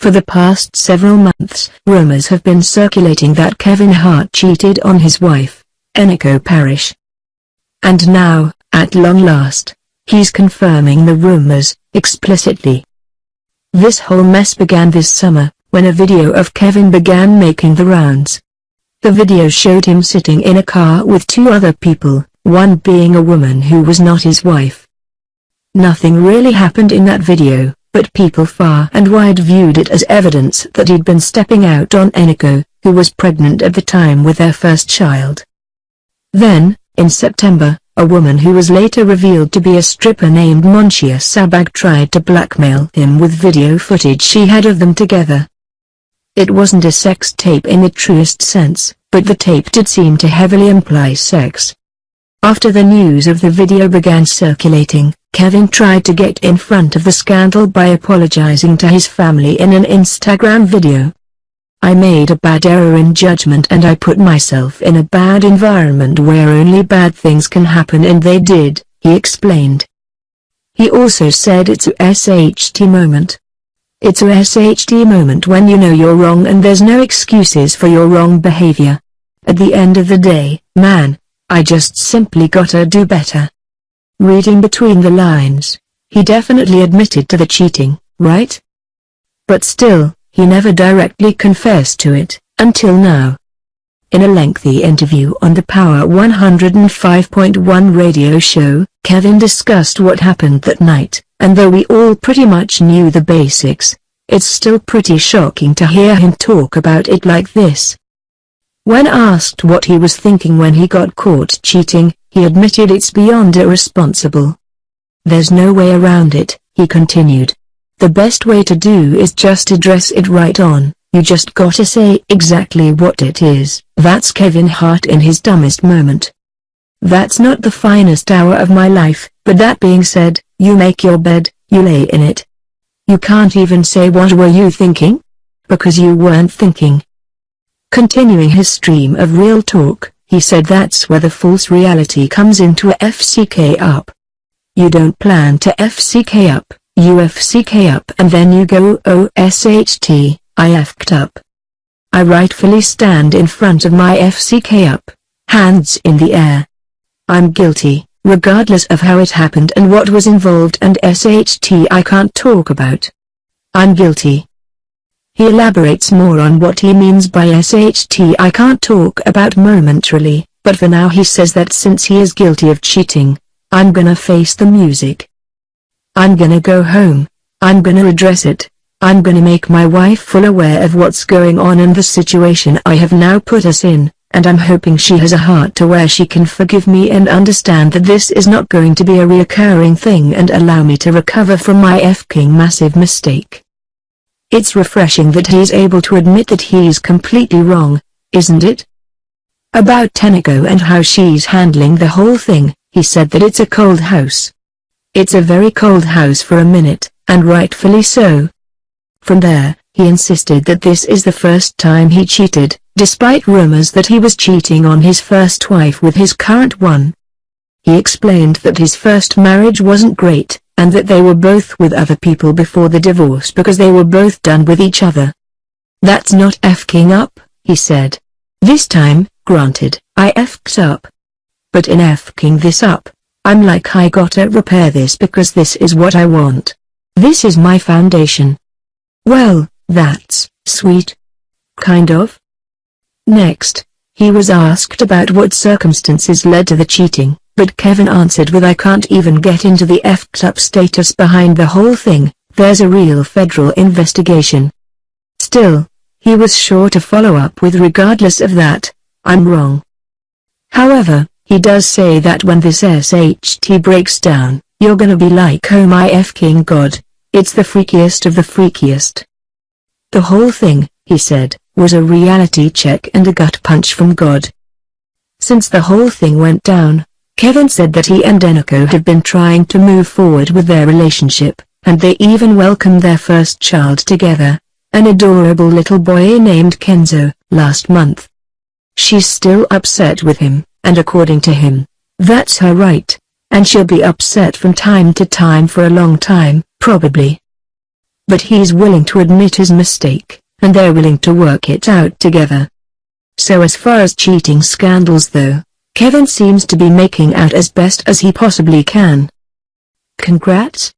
For the past several months, rumors have been circulating that Kevin Hart cheated on his wife, Eniko Parrish. And now, at long last, he's confirming the rumors, explicitly. This whole mess began this summer, when a video of Kevin began making the rounds. The video showed him sitting in a car with two other people, one being a woman who was not his wife. Nothing really happened in that video, but people far and wide viewed it as evidence that he'd been stepping out on Eniko, who was pregnant at the time with their first child. Then, in September, a woman who was later revealed to be a stripper named Monchia Sabag tried to blackmail him with video footage she had of them together. It wasn't a sex tape in the truest sense, but the tape did seem to heavily imply sex. After the news of the video began circulating, Kevin tried to get in front of the scandal by apologizing to his family in an Instagram video. "I made a bad error in judgment and I put myself in a bad environment where only bad things can happen, and they did," he explained. He also said it's a SHT moment. It's a SHT moment when you know you're wrong and there's no excuses for your wrong behavior. At the end of the day, man, I just simply gotta do better. Reading between the lines, he definitely admitted to the cheating, right? But still, he never directly confessed to it, until now. In a lengthy interview on the Power 105.1 radio show, Kevin discussed what happened that night, and though we all pretty much knew the basics, it's still pretty shocking to hear him talk about it like this. When asked what he was thinking when he got caught cheating, he admitted it's beyond irresponsible. "There's no way around it," he continued. "The best way to do is just address it right on. You just gotta say exactly what it is." That's Kevin Hart in his dumbest moment. "That's not the finest hour of my life, but that being said, you make your bed, you lay in it. You can't even say what were you thinking? Because you weren't thinking." Continuing his stream of real talk, he said that's where the false reality comes into a FCK up. You don't plan to FCK up, you FCK up and then you go "Oh SHT, I f'd up. I rightfully stand in front of my FCK up, hands in the air. I'm guilty, regardless of how it happened and what was involved, and SHT I can't talk about. I'm guilty." He elaborates more on what he means by SHT I can't talk about momentarily, but for now he says that since he is guilty of cheating, "I'm gonna face the music. I'm gonna go home, I'm gonna address it, I'm gonna make my wife full aware of what's going on and the situation I have now put us in, and I'm hoping she has a heart to where she can forgive me and understand that this is not going to be a reoccurring thing and allow me to recover from my f***ing massive mistake." It's refreshing that he's able to admit that he's completely wrong, isn't it? About Eniko and how she's handling the whole thing, he said that it's a cold house. It's a very cold house for a minute, and rightfully so. From there, he insisted that this is the first time he cheated, despite rumors that he was cheating on his first wife with his current one. He explained that his first marriage wasn't great, and that they were both with other people before the divorce because they were both done with each other. "That's not f***ing up," he said. "This time, granted, I f***ed up. But in f***ing this up, I'm like I gotta repair this because this is what I want. This is my foundation." Well, that's sweet. Kind of. Next, he was asked about what circumstances led to the cheating, but Kevin answered with "I can't even get into the f***ed up status behind the whole thing, there's a real federal investigation." Still, he was sure to follow up with "regardless of that, I'm wrong." However, he does say that when this SHT breaks down, you're gonna be like "Oh my f***ing god, it's the freakiest of the freakiest." The whole thing, he said, was a reality check and a gut punch from God. Since the whole thing went down, Kevin said that he and Eniko had been trying to move forward with their relationship, and they even welcomed their first child together, an adorable little boy named Kenzo, last month. She's still upset with him, and according to him, that's her right, and she'll be upset from time to time for a long time, probably. but he's willing to admit his mistake, and they're willing to work it out together. So as far as cheating scandals though, Kevin seems to be making out as best as he possibly can. Congrats,